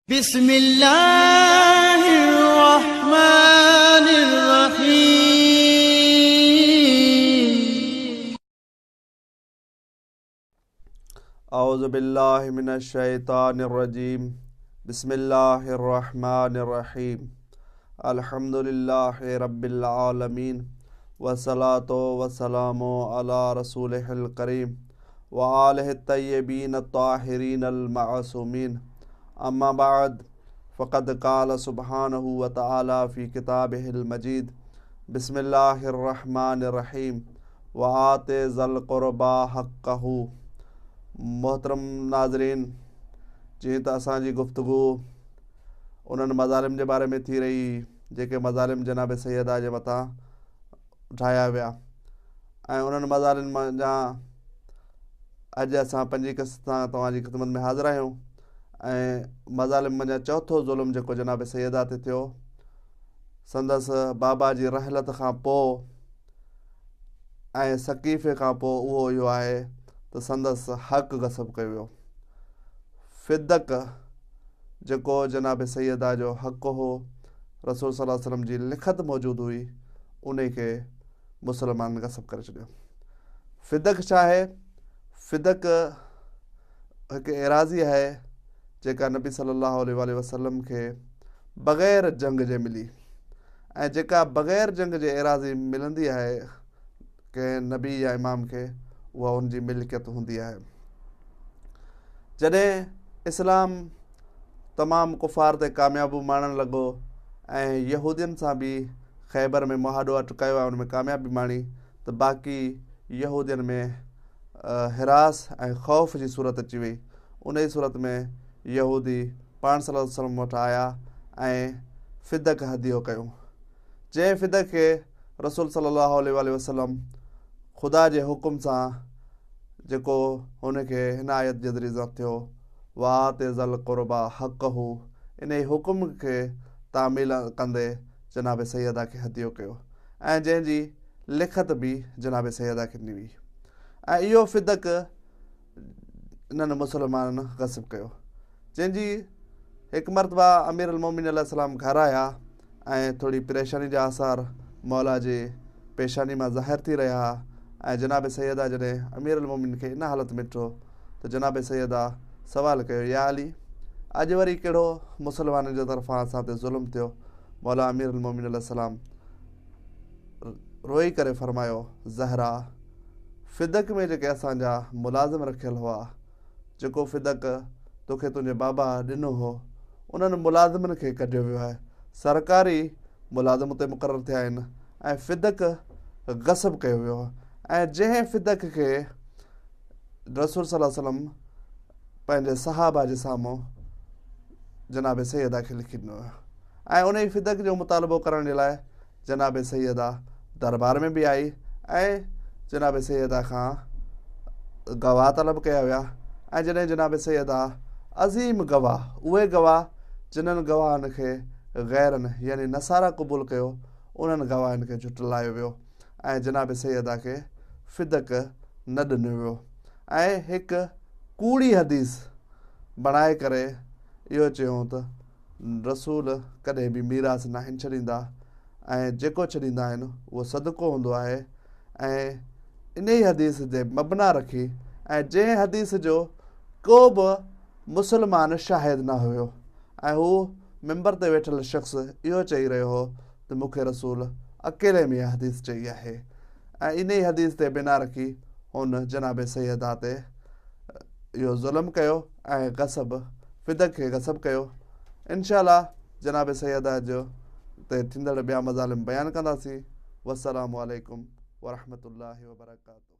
बिस्मिल्लाहिर्रहमानिर्रहीम। औज़ु बिल्लाहि मिनश शैतानिर रजीम। बिस्मिल्लाहिर्रहमानिर्रहीम। अल्हम्दुलिल्लाहि रब्बिल आलमीन वस्सलातु वस्सलामु अला रसूलिहिल करीम व आलिहि तय्यबीन अत्ताहिरीनल मासूमीन। अम्मा बाद फ़क़द क़ाल सुब्हानहु व तआला फ़ी किताबिहिल मजीद। बिस्मिल्लाहिर्रहमानिर्रहीम व आति ज़ल क़ुरबा हक़्क़हु। मोहतरम नाज़रीन, जीअं त असांजी गुफ़्तगू उन्हनि मज़ालिम जे बारे में थी रही जेके मज़ालिम जनाब सैयदा जे मथां उठाया विया, ऐं उन्हनि मज़ालिम जा अॼु असां पंजी क़िस्त सां तव्हांजी ख़िदमत में हाज़िर आहियूं। ऐं मज़ालिम जा चौथो ज़ुल्म जेको जनाब सैयदा ते थियो, संदसि बाबा जी रहलत खां पोइ ऐं सक़ीफ़े खां पोइ उहो इहो आहे त संदसि हक़ गसब कयो वियो। फ़िदक जेको जनाब सैयदा जो हक़ हो, रसूल सल्लल्लाहु अलैहि वसल्लम जी लिखत मौजूदु हुई, उन खे मुसलमान गसब करे छॾियो। फ़िदक छा आहे? फ़िदक हिकु एराज़ी आहे जेका नबी सल्लल्लाहु अलैहि वसल्लम खे बग़ैर जंग जे मिली, ऐं जेका बग़ैर जंग जे एराज़ी मिलंदी आहे कंहिं नबी या इमाम खे, उहा उनजी मिल्कियत हूंदी आहे। जॾहिं इस्लाम तमामु कुफ़ार ते कामयाबू माणणु लॻो ऐं यहूदियुनि सां बि ख़ैबर में मुआहदो अटकायो आहे, उन में कामयाबी माणी, त बाक़ी यहूदियुनि में हिरास ऐं ख़ौफ़ जी सूरत अची वई। उन जी सूरत में यहूदी पाण सल्लल्लाहु अलैहि वसल्लम वटि आया ऐं फ़िदक हदियो कयूं, जंहिं फ़िदक खे रसूल सल्लल्लाहु अलैहि वसल्लम ख़ुदा जे हुकुम सां जेको हुनखे हिन आयत जे ज़रिए थियो, वाति ज़ल क़ुरबा हक़हु, इन हुकुम खे तामील कंदे जनाब सैयदा खे हदियो कयो, ऐं जंहिंजी लिखत बि जनाब सैयदा खे ॾिनी हुई। ऐं इहो फ़िदक इन्हनि मुसलमाननि गसब कयो, जंहिंजी हिकु मरतबा अमीर अल-मोमिनीन अलैहिस्सलाम घर आया ऐं थोरी परेशानी जा आसार मौला जे पेशानी मां ज़ाहिर थी रहिया। ऐं जनाब सैयदा जॾहिं अमीर अल-मोमिनीन खे इन हालत में ॾिठो त जनाब सैयदा सवाल कयो, या अली, अॼु वरी कहिड़ो मुसलमाननि जे तरफ़ां असां ते ज़ुल्म थियो? मौला अमीर अल-मोमिनीन अलैहिस्सलाम रोई करे फ़रमायो, ज़हरा, फ़िदक में जेके असांजा मुलाज़िम रखियल हुआ, जेको फ़िदक तोखे तुंहिंजे बाबा ॾिनो हो, उन्हनि मुलाज़िमनि खे कढियो वियो आहे। सरकारी मुलाज़िम उते मुक़ररु थिया आहिनि ऐं फ़िदक गसब कयो वियो आहे। ऐं जंहिं फ़िदक खे रसूल सल्लल्लाहु अलैहि वसल्लम पंहिंजे सहाबा जे साम्हूं जनाब सैयदा खे लिखी ॾिनो हुयो, ऐं उन ई फ़िदक जो मुतालबो करण जे लाइ जनाब सैयदा दरबार में बि आई ऐं जनाब सैयदा खां गवाह तलब कया विया। ऐं जॾहिं जनाब सैयदा अज़ीम गवाह, उहे गवाह जिन्हनि गवाहनि खे ग़ैरनि यानी नसारा क़बूल कयो, उन्हनि गवाहनि खे झुटलायो वियो ऐं जनाब सैयदा खे फ़िदक न ॾिनो वियो। ऐं हिकु कूड़ी हदीस बणाए करे इहो चयूं त रसूल कॾहिं बि मीरास न आहिनि छॾींदा, ऐं जेको छॾींदा आहिनि उहो सदको हूंदो आहे। ऐं इन ई हदीस ते मबना रखी, ऐं जंहिं हदीस जो को बि मुसलमान शाहिद न हुयो, ऐं हू मिंबर ते वेठल शख़्स इहो चई रहियो हो त मूंखे रसूल अकेले में इहा हदीस चई आहे। ऐं इन ई हदीस ते बिना रखी हुन जनाब सैयदा ते इहो ज़ुल्म कयो ऐं गसब फ़िदक खे गसब कयो। इंशा अल्लाह जनाब सैयदा जो ते थींदड़ ॿिया मज़ालिम बयानु कंदासीं। वस्सलामु अलैकुम वरहमतुल्लाहि वबरकातुहू।